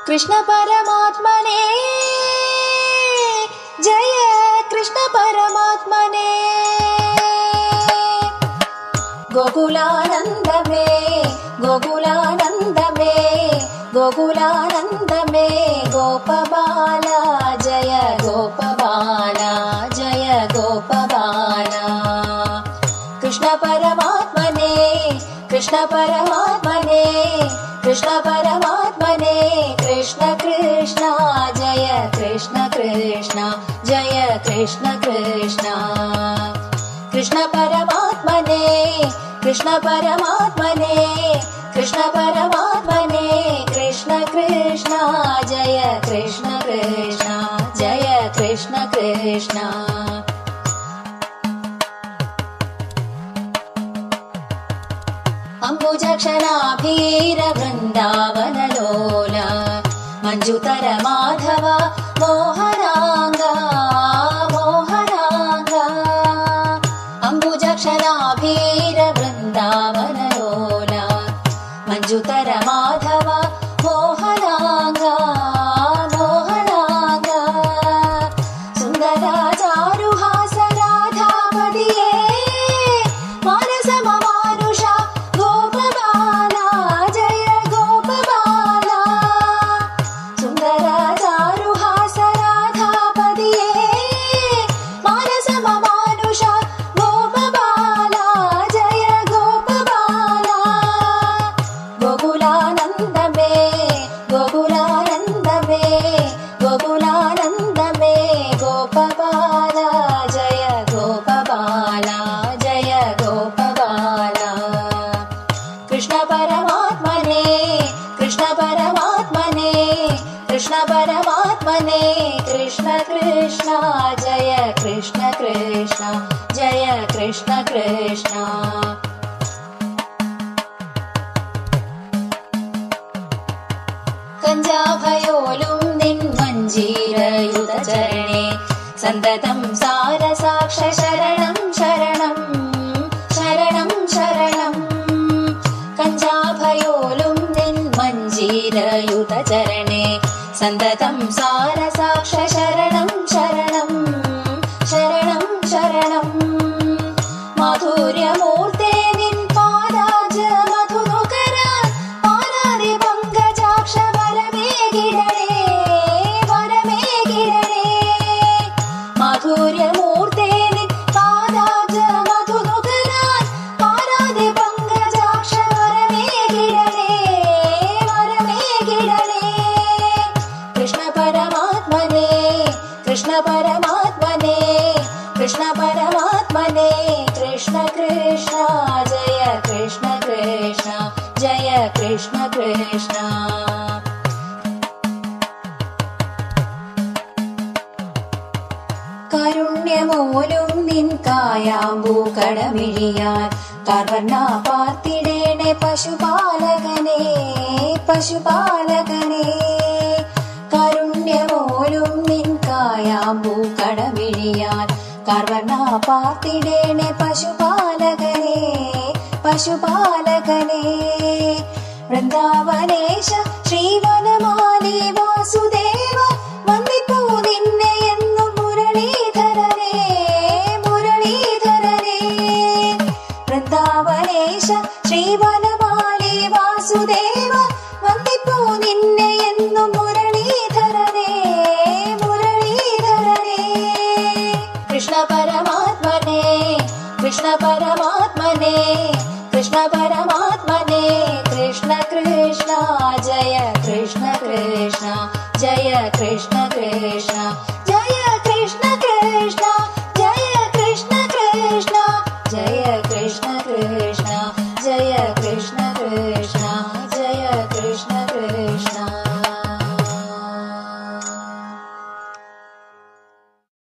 कृष्ण परमात्मने जय कृष्ण परमात्मने गोकुलानंद में गोकुलानंद में गोकुलानंद में गोपबाला जय गोपबाला जय गोपबाला कृष्ण परमात्मने कृष्ण परमात्मने कृष्ण परमात्मने कृष्ण कृष्ण जय कृष्ण कृष्ण जय कृष्ण कृष्ण कृष्ण परमात्मने कृष्ण परमात्मने कृष्ण परमात्मने कृष्ण कृष्ण जय कृष्ण कृष्ण जय कृष्ण कृष्ण अंबुजक्षणाभीर वृंदावनलोला मंजुतर माधव मोहनांगा मोहनांगा अंबुजक्षणाभीर वृंदावनलोला मंजुतर माधव मोहनांगा मोहनांगा सुंदरा चारुहास राधापदिये मानस ममानुषा गोपबाला जय गोपबाला सुंदरा चारुहास राधापदिये मानस ममानुषा गोपबाला जय गोपबाला गोकुलानंद में गोकुलानंद में गोकुलानंद में गोपबाला जय गोपबाला जय गोपबाला कृष्ण परमात्मने कृष्ण परमात्मने कृष्ण परमात्मने कृष्ण कृष्ण जय कृष्ण कृष्ण जय कृष्ण कृष्ण कञ्जाभयोलुं निन्मञ्जीरयुतचरणे सन्ततं सारसाक्ष शरणं शरणं शरणं शरणं कञ्जाभयोलुं निन्मञ्जीरयुतचरणे सन्ततं सारसाक्ष शरणं शरणं शरणं शरणं माधुर्यमूर्ते निन्पादाज मधुनुकरा पादादि पङ्कजाक्ष वरमे गिरणे माधुर्यमूर्ते निन्पादाज मधुनुकरा पादादि पङ्कजाक्ष वरमे गिरणे कृष्ण परमात्मने कृष्ण परमात्मने कृष्ण परमात्मने कृष्ण कृष्ण जय कृष्ण कृष्ण जय कृष्ण कृष्ण കാരുണ്യമോലും നിൻ കായാമ്പൂക്കടമിഴിയാൽ കാർവർണ്ണ പാർത്തിടേണേ പശുപാലകനെ പശുപാലകനെ കാരുണ്യമോലും നിൻ കായാമ്പൂക്കടമിഴിയാൽ കാർവർണ്ണ പാർത്തിടേണേ പശുപാലകനെ പശുപാലകനെ വൃന്ദാവനേശ ശ്രീവനമാലി വാസുദേവ വന്ദിപ്പൂ നിന്നെ എന്നും മുരളീധരനെ മുരളീധരനെ വൃന്ദാവനേശ ശ്രീവനമാലി വാസുദേവ വന്ദിപ്പൂ നിന്നെ എന്നും മുരളീധരനെ മുരളീധരനെ കൃഷ്ണ പരമാത്മനെ കൃഷ്ണ പരമാത്മനെ कृष्ण परमात्मने कृष्ण कृष्ण जय कृष्ण कृष्ण जय कृष्ण कृष्ण जय कृष्ण कृष्ण जय कृष्ण कृष्ण जय कृष्ण कृष्ण जय